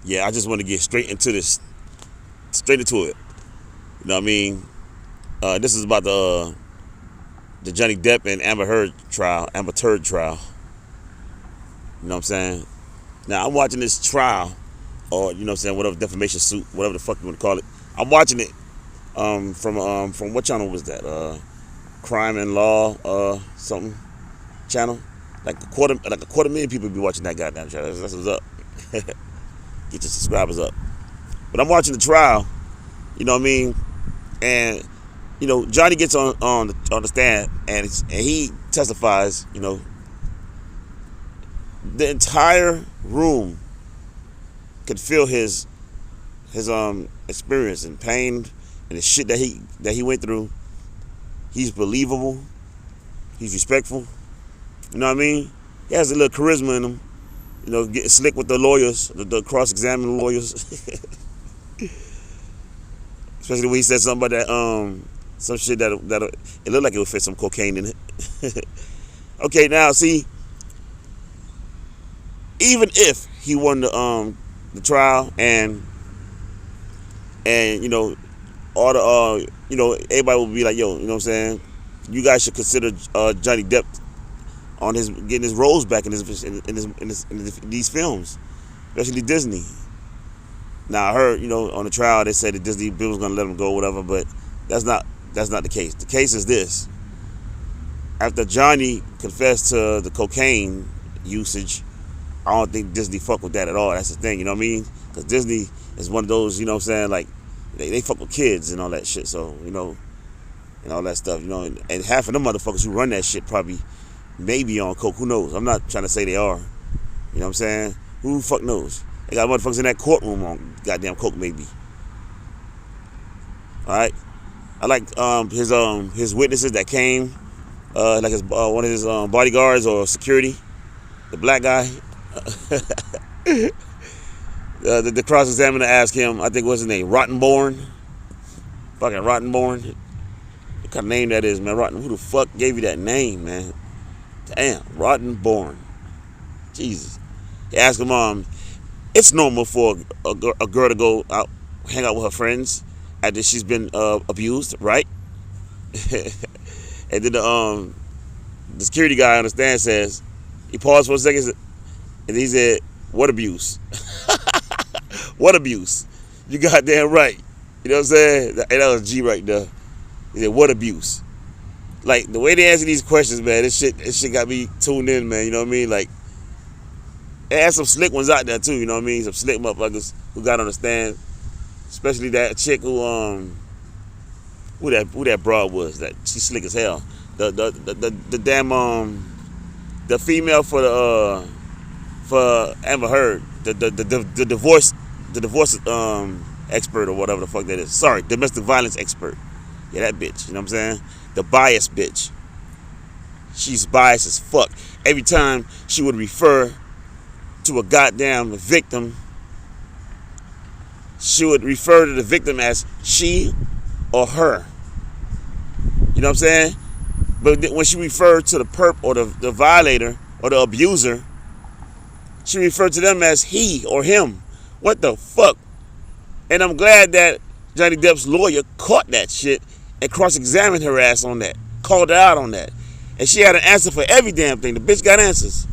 Yeah, I just want to get straight into this, straight into it. You know what I mean? This is about the Johnny Depp and Amber Turd trial. You know what I'm saying? Now I'm watching this trial, or you know what I'm saying, whatever defamation suit, whatever the fuck you want to call it. I'm watching it from what channel was that? Crime and Law something channel. Like a quarter million people be watching that goddamn channel. That's what's up. Get your subscribers up. But I'm watching the trial. You know what I mean? And you know, Johnny gets on the stand and he testifies. You know, the entire room could feel his experience and pain and the shit that he went through. He's believable. He's respectful. You know what I mean? He has a little charisma in him. You know, getting slick with the lawyers, the cross-examining lawyers. Especially when he said something about that some shit that it looked like it would fit some cocaine in it. Okay, now see, even if he won the trial and you know all the you know, everybody will be like, yo, you know what I'm saying, you guys should consider Johnny Depp on his getting his roles back in these films, especially Disney. Now I heard, you know, on the trial they said that Disney was gonna let him go, whatever, but that's not the case. The case is this: after Johnny confessed to the cocaine usage, I don't think Disney fuck with that at all. That's the thing, you know what I mean? Because Disney is one of those, you know what I'm saying, like they fuck with kids and all that shit. So you know, and all that stuff, you know, and half of them motherfuckers who run that shit probably maybe on coke. Who knows? I'm not trying to say they are. You know what I'm saying? Who the fuck knows? They got motherfuckers in that courtroom on goddamn coke, maybe. All right. I like his witnesses that came, like his one of his bodyguards or security, the black guy. The cross examiner asked him, I think what's his name, Rottenborn, fucking Rottenborn. What kind of name that is, man? Rotten. Who the fuck gave you that name, man? Damn, Rottenborn. Jesus. He asked him, it's normal for a girl to go out, hang out with her friends after she's been abused, right? And then the security guy on the stand says, he paused for a second and he said, what abuse? What abuse? You goddamn right. You know what I'm saying? That was G right there. He said, what abuse? Like, the way they answer these questions, man, this shit got me tuned in, man. You know what I mean? Like, they had some slick ones out there, too. You know what I mean? Some slick motherfuckers who got on the stand. Especially that chick who that broad was. That she's slick as hell. The damn the female for Amber Heard, the divorce expert or whatever the fuck that is. Sorry, domestic violence expert. Yeah, that bitch. You know what I'm saying? The biased bitch. She's biased as fuck. Every time she would refer to a goddamn victim, she would refer to the victim as she or her. You know what I'm saying? But when she referred to the perp or the violator or the abuser, she referred to them as he or him. What the fuck? And I'm glad that Johnny Depp's lawyer caught that shit and cross-examined her ass on that. Called her out on that. And she had an answer for every damn thing. The bitch got answers.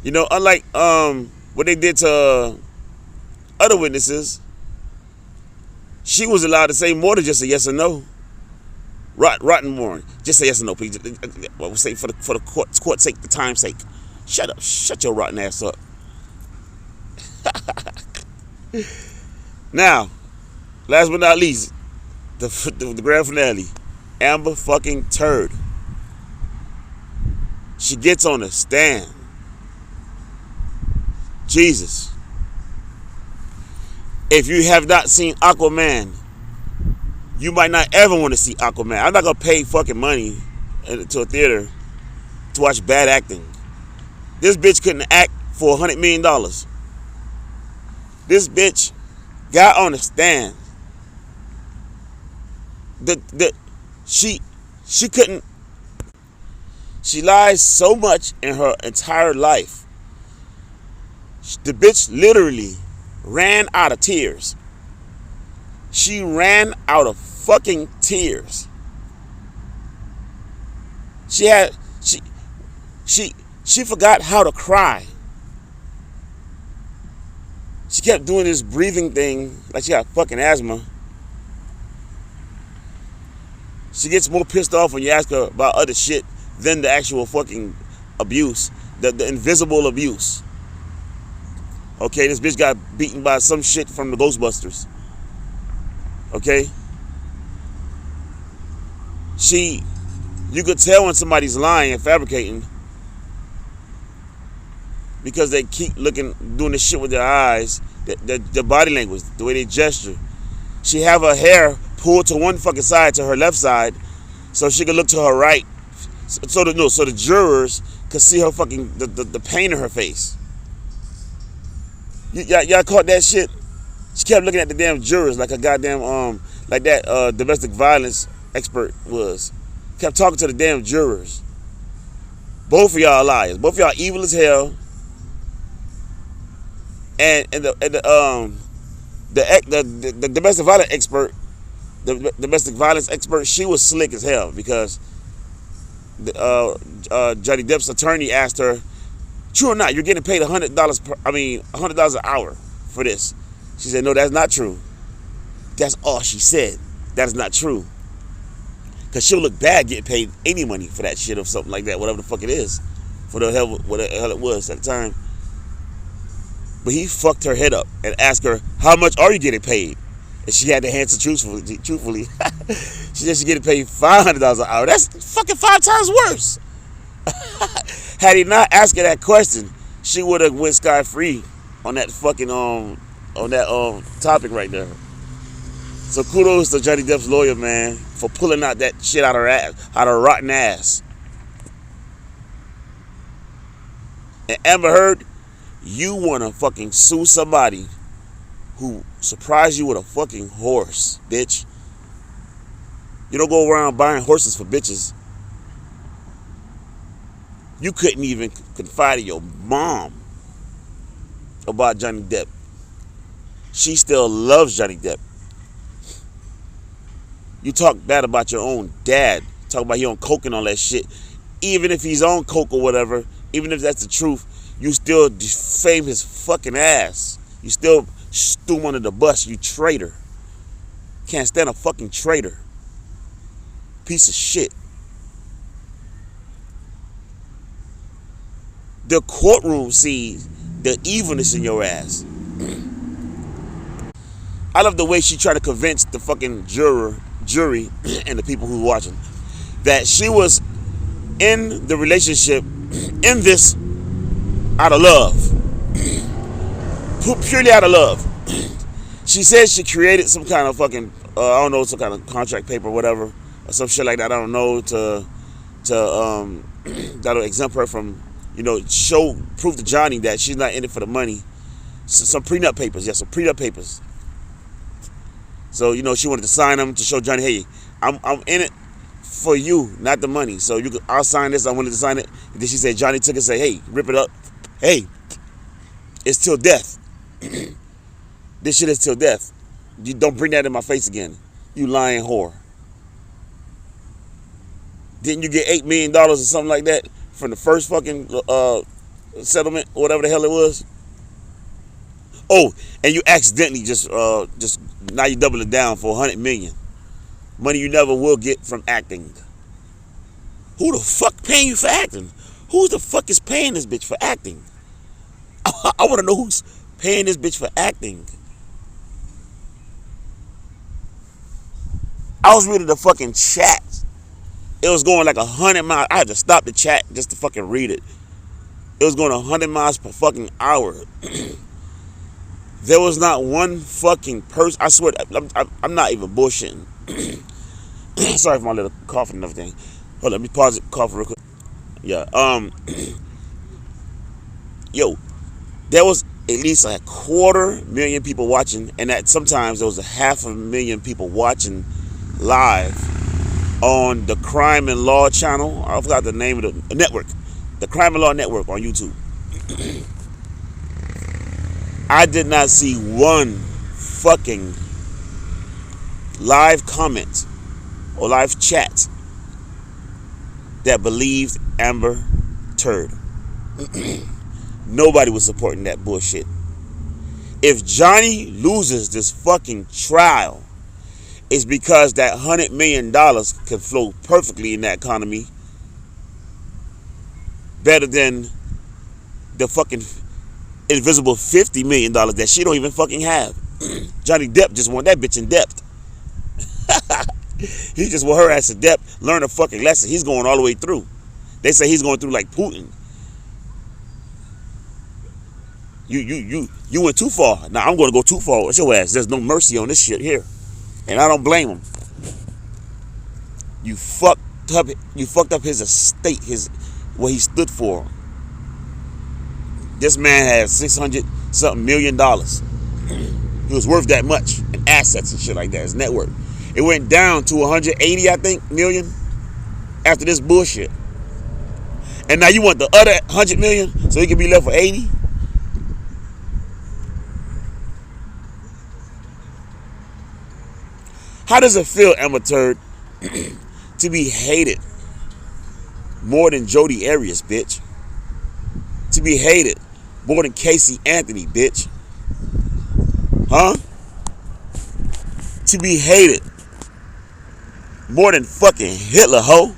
You know, unlike what they did to other witnesses, she was allowed to say more than just a yes or no. Rottenborn, just say yes or no, please. Well, we'll say for the court's sake, the time's sake. Shut up. Shut your rotten ass up. Now, last but not least, the grand finale. Amber fucking Turd. She gets on the stand. Jesus. If you have not seen Aquaman, you might not ever want to see Aquaman. I'm not going to pay fucking money to a theater to watch bad acting. This bitch couldn't act for $100 million. This bitch got on the stand. She couldn't. She lies so much in her entire life. The bitch literally ran out of tears. She ran out of fucking tears. She forgot how to cry. She kept doing this breathing thing like she got fucking asthma. She gets more pissed off when you ask her about other shit than the actual fucking abuse, the invisible abuse. Okay, this bitch got beaten by some shit from the Ghostbusters. Okay? You could tell when somebody's lying and fabricating because they keep doing this shit with their eyes, their body language, the way they gesture. She have her hair pulled to one fucking side, to her left side, so she could look to her right. So the jurors could see her fucking, the pain in her face. Y'all caught that shit? She kept looking at the damn jurors like a goddamn, like that domestic violence expert was. Kept talking to the damn jurors. Both of y'all liars. Both of y'all evil as hell. And the domestic violence expert, the domestic violence expert, she was slick as hell because Johnny Depp's attorney asked her, "True or not, you're getting paid $100 an hour for this?" She said, "No, that's not true." That's all she said. That is not true. Because she'll look bad getting paid any money for that shit or something like that, whatever the fuck it is, for the hell, whatever the hell it was at the time. But he fucked her head up and asked her, "How much are you getting paid?" And she had to answer truthfully. She said she's getting paid $500 an hour. That's fucking 5 times worse. Had he not asked her that question, she would have went scot-free on that fucking topic right there. So kudos to Johnny Depp's lawyer, man, for pulling out that shit out of her ass, out of her rotten ass. And Amber Heard, you wanna fucking sue somebody who surprised you with a fucking horse, bitch. You don't go around buying horses for bitches. You couldn't even confide in your mom about Johnny Depp. She still loves Johnny Depp. You talk bad about your own dad. Talk about he on coke and all that shit. Even if he's on coke or whatever, even if that's the truth, you still defame his fucking ass. You still stew him under the bus, you traitor. Can't stand a fucking traitor. Piece of shit. The courtroom sees the evilness in your ass. I love the way she tried to convince the fucking jury and the people who were watching that she was in the relationship, in this, out of love. Purely out of love. She said she created some kind of fucking, I don't know, some kind of contract paper or whatever, or some shit like that, I don't know, that'll exempt her from, prove to Johnny that she's not in it for the money. Some prenup papers, some prenup papers. So, she wanted to sign them to show Johnny, hey, I'm in it for you, not the money. So I'll sign this, I wanted to sign it. And then she said, Johnny took it and said, hey, rip it up. Hey, it's till death. This shit is till death. You don't bring that in my face again, you lying whore. Didn't you get $8 million or something like that from the first fucking settlement, or whatever the hell it was? Oh, and you accidentally just now you double it down for $100 million. Money you never will get from acting. Who the fuck paying you for acting? Who the fuck is paying this bitch for acting? I want to know who's paying this bitch for acting. I was reading the fucking chat. It was going like 100 miles. I had to stop the chat just to fucking read it. It was going 100 miles per fucking hour. There was not one fucking person. I swear, I'm not even bullshitting. Sorry for my little coughing and everything. Hold on, let me pause it, cough real quick. Yeah. Yo, there was at least 250,000 people watching, and that sometimes there was 500,000 people watching live on the Crime and Law channel. I forgot the name of the network. The Crime and Law Network on YouTube. I did not see one fucking live comment or live chat that believed Amber Turd. Nobody was supporting that bullshit. If Johnny loses this fucking trial, it's because that $100 million can flow perfectly in that economy better than the fucking invisible $50 million that she don't even fucking have. Johnny Depp just want that bitch in depth. He just want her ass to depth, learn a fucking lesson. He's going all the way through. They say he's going through like Putin. You went too far. Now I'm going to go too far with your ass. There's no mercy on this shit here, and I don't blame him. You fucked up his estate, what he stood for. This man had $600-something million. He was worth that much in assets and shit like that. His net worth. It went down to 180, I think, million after this bullshit. And now you want the other 100 million so he can be left for 80? How does it feel, Amber Turd, to be hated more than Jodi Arias, bitch? To be hated more than Casey Anthony, bitch? Huh? To be hated more than fucking Hitler, ho?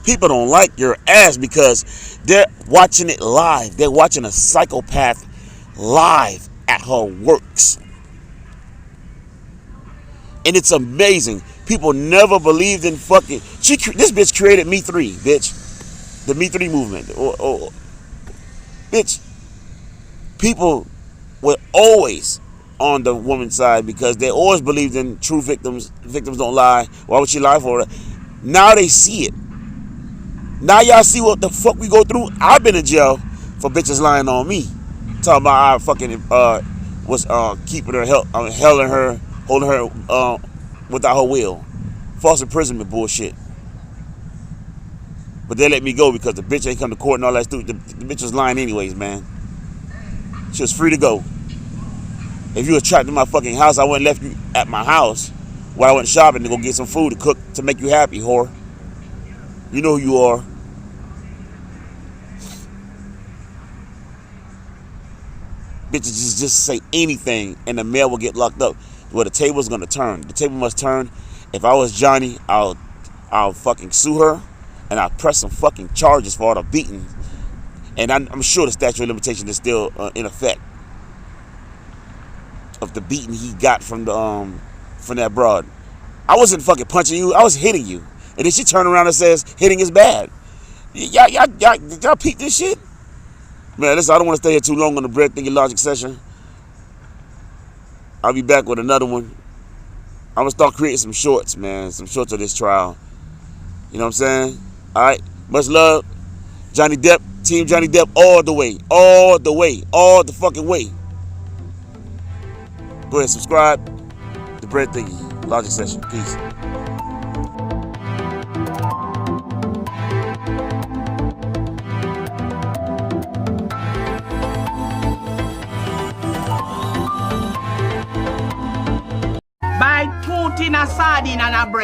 People don't like your ass because they're watching it live. They're watching a psychopath live at her works. And it's amazing. People never believed in fucking... This bitch created Me 3, bitch. The Me 3 movement. Bitch. People were always on the woman's side because they always believed in true victims. Victims don't lie. Why would she lie for it? Now they see it. Now y'all see what the fuck we go through. I've been in jail for bitches lying on me. Talking about I fucking was keeping her, holding her without her will. False imprisonment bullshit. But they let me go because the bitch ain't come to court and all that stuff. The bitch was lying anyways, man. She was free to go. If you was trapped in my fucking house, I wouldn't left you at my house while I went shopping to go get some food to cook to make you happy, whore. You know who you are. Bitches just say anything and the mail will get locked up. Well, the table's gonna turn. The table must turn. If I was Johnny, I'll fucking sue her and I'll press some fucking charges for all the beating. And I'm sure the statute of limitation is still in effect of the beating he got from that broad. I wasn't fucking punching you. I was hitting you. And then she turned around and says hitting is bad. Y'all peep this shit? Man, listen, I don't want to stay here too long on the Bread Thinking Logic session. I'll be back with another one. I'm going to start creating some shorts, man. Some shorts of this trial. You know what I'm saying? All right. Much love. Johnny Depp. Team Johnny Depp all the way. All the way. All the fucking way. Go ahead, subscribe. The Bread Thinking Logic session. Peace. By putting a sardine on a bread.